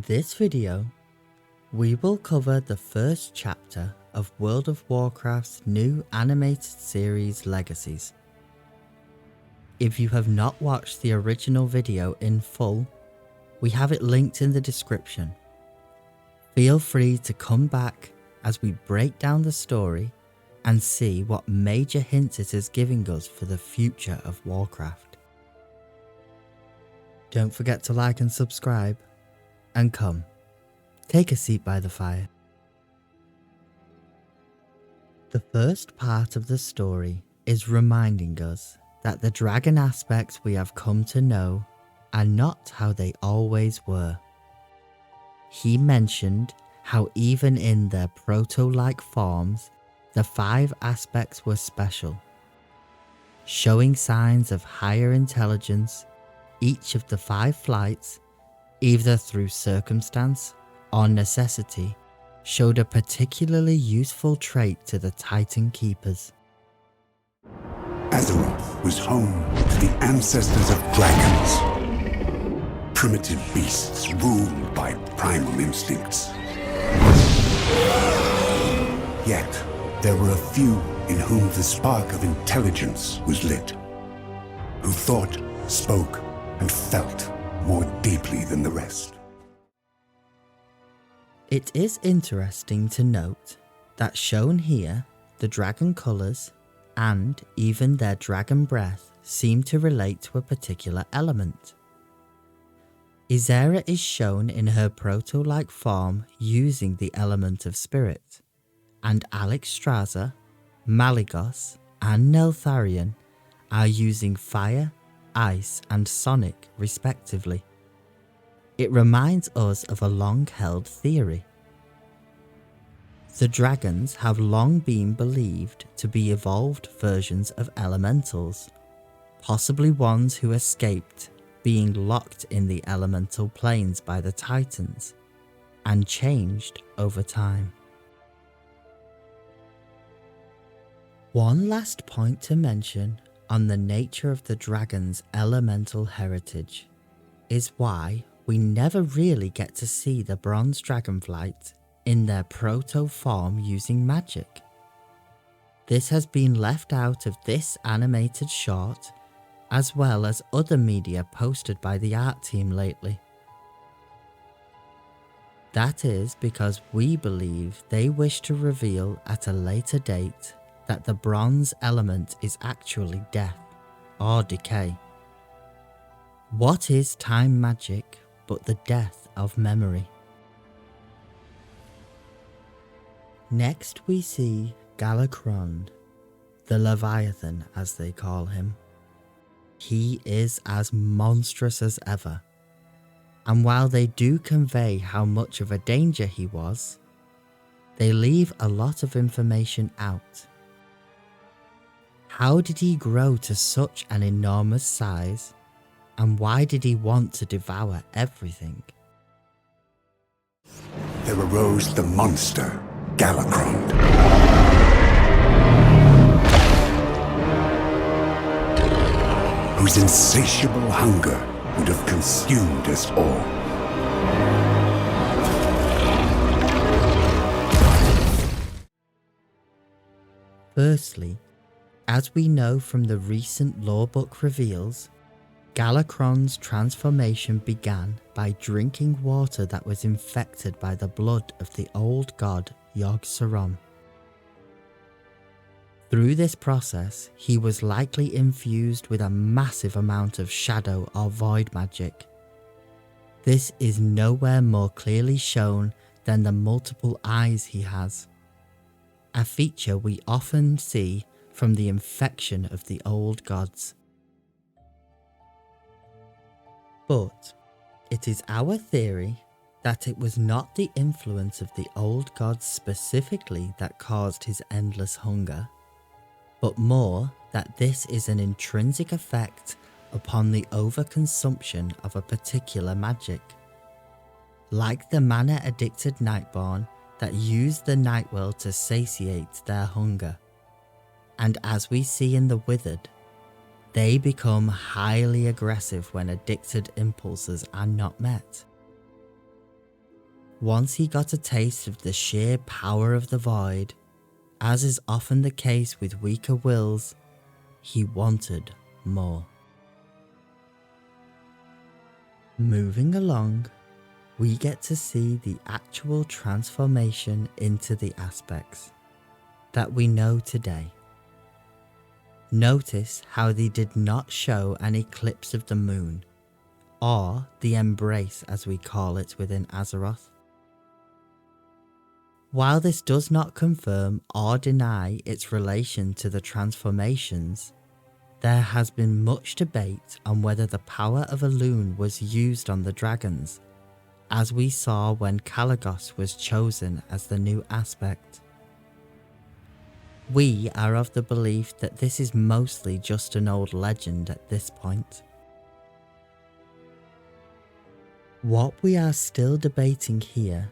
this video, we will cover the first chapter of World of Warcraft's new animated series Legacies. If you have not watched the original video in full, we have it linked in the description. Feel free to come back as we break down the story and see what major hints it is giving us for the future of Warcraft. Don't forget to like and subscribe, and come, take a seat by the fire. The first part of the story is reminding us that the dragon aspects we have come to know are not how they always were. He mentioned how even in their proto-like forms, the 5 aspects were special, showing signs of higher intelligence. Each of the 5 flights, either through circumstance or necessity, showed a particularly useful trait to the Titan Keepers. Azeroth was home to the ancestors of dragons, primitive beasts ruled by primal instincts. Yet, there were a few in whom the spark of intelligence was lit, who thought, spoke, and felt more deeply than the rest. It is interesting to note that shown here, the dragon colours and even their dragon breath seem to relate to a particular element. Ysera is shown in her proto-like form using the element of spirit, and Alexstrasza, Malygos and Neltharion are using fire, ice and sonic respectively. It reminds us of a long-held theory. The dragons have long been believed to be evolved versions of elementals, possibly ones who escaped being locked in the elemental planes by the Titans and changed over time. One last point to mention on the nature of the dragon's elemental heritage is why we never really get to see the bronze dragonflight in their proto form using magic. This has been left out of this animated short, as well as other media posted by the art team lately. That is because we believe they wish to reveal at a later date that the bronze element is actually death or decay. What is time magic but the death of memory? Next we see Galakrond, the Leviathan as they call him. He is as monstrous as ever, and while they do convey how much of a danger he was, they leave a lot of information out. How did he grow to such an enormous size, and why did he want to devour everything? There arose the monster, Galakrond. Whose insatiable hunger would have consumed us all. Firstly, as we know from the recent lorebook reveals, Galakrond's transformation began by drinking water that was infected by the blood of the old god Yogg-Saron. Through this process, he was likely infused with a massive amount of shadow or void magic. This is nowhere more clearly shown than the multiple eyes he has, a feature we often see from the infection of the old gods. But it is our theory that it was not the influence of the old gods specifically that caused his endless hunger, but more that this is an intrinsic effect upon the overconsumption of a particular magic. Like the mana-addicted Nightborn that used the Nightwill to satiate their hunger. And as we see in the Withered, they become highly aggressive when addicted impulses are not met. Once he got a taste of the sheer power of the void, as is often the case with weaker wills, he wanted more. Moving along, we get to see the actual transformation into the aspects that we know today. Notice how they did not show an eclipse of the moon, or the embrace as we call it within Azeroth. While this does not confirm or deny its relation to the transformations, there has been much debate on whether the power of a loon was used on the dragons, as we saw when Kalagos was chosen as the new aspect. We are of the belief that this is mostly just an old legend at this point. What we are still debating here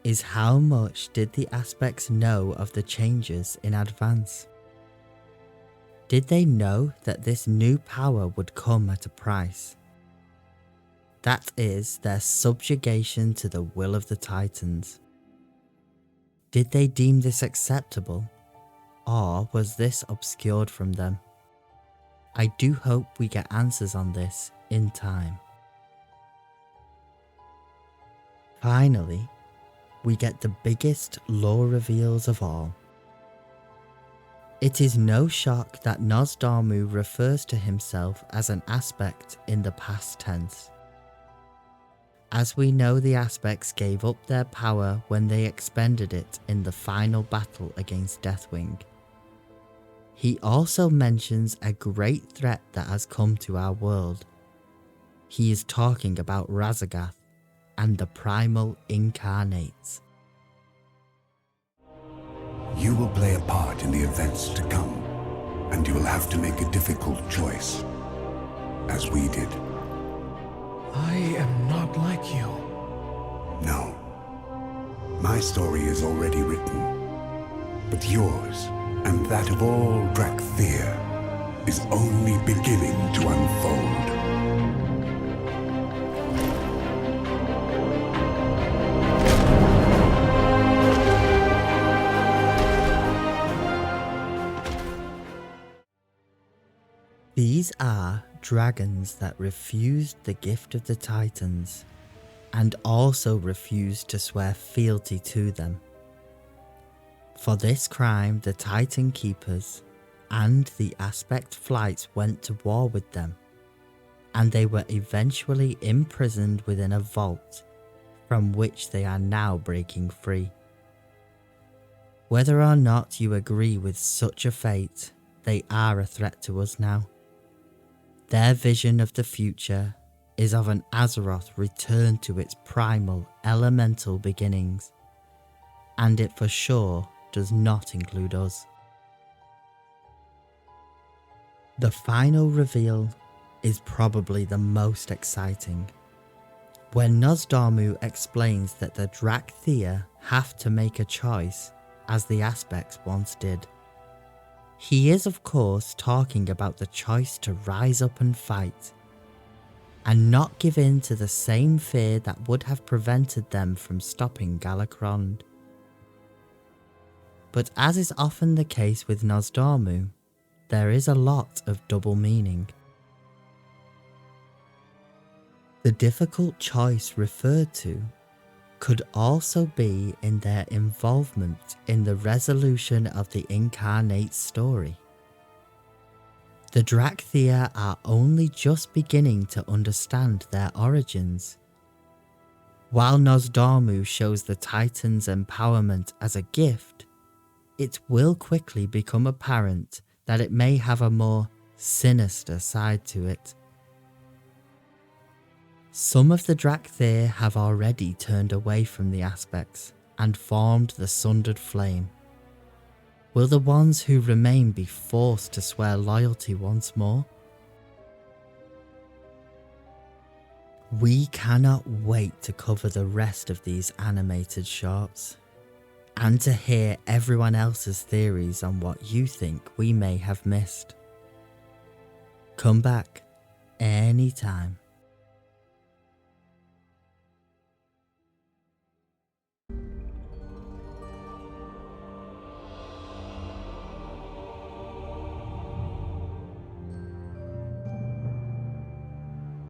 is how much did the aspects know of the changes in advance? Did they know that this new power would come at a price? That is, their subjugation to the will of the Titans. Did they deem this acceptable, or was this obscured from them? I do hope we get answers on this in time. Finally, we get the biggest lore reveals of all. It is no shock that Nosdormu refers to himself as an aspect in the past tense. As we know, the aspects gave up their power when they expended it in the final battle against Deathwing. He also mentions a great threat that has come to our world. He is talking about Razegath and the primal incarnates. You will play a part in the events to come, and you will have to make a difficult choice, as we did. I am not like you. No. My story is already written, but yours, and that of all Drakthir, is only beginning to unfold. These are dragons that refused the gift of the Titans, and also refused to swear fealty to them. For this crime, the Titan Keepers and the Aspect Flights went to war with them, and they were eventually imprisoned within a vault, from which they are now breaking free. Whether or not you agree with such a fate, they are a threat to us now. Their vision of the future is of an Azeroth returned to its primal, elemental beginnings, and it for sure does not include us. The final reveal is probably the most exciting, when Nosdormu explains that the Drakthir have to make a choice, as the Aspects once did. He is of course talking about the choice to rise up and fight, and not give in to the same fear that would have prevented them from stopping Galakrond. But as is often the case with Nosdormu, there is a lot of double meaning. The difficult choice referred to could also be in their involvement in the resolution of the Incarnate's story. The Drakthir are only just beginning to understand their origins. While Nosdormu shows the Titan's empowerment as a gift, it will quickly become apparent that it may have a more sinister side to it. Some of the Drakthir have already turned away from the Aspects and formed the Sundered Flame. Will the ones who remain be forced to swear loyalty once more? We cannot wait to cover the rest of these animated shorts, and to hear everyone else's theories on what you think we may have missed. Come back anytime.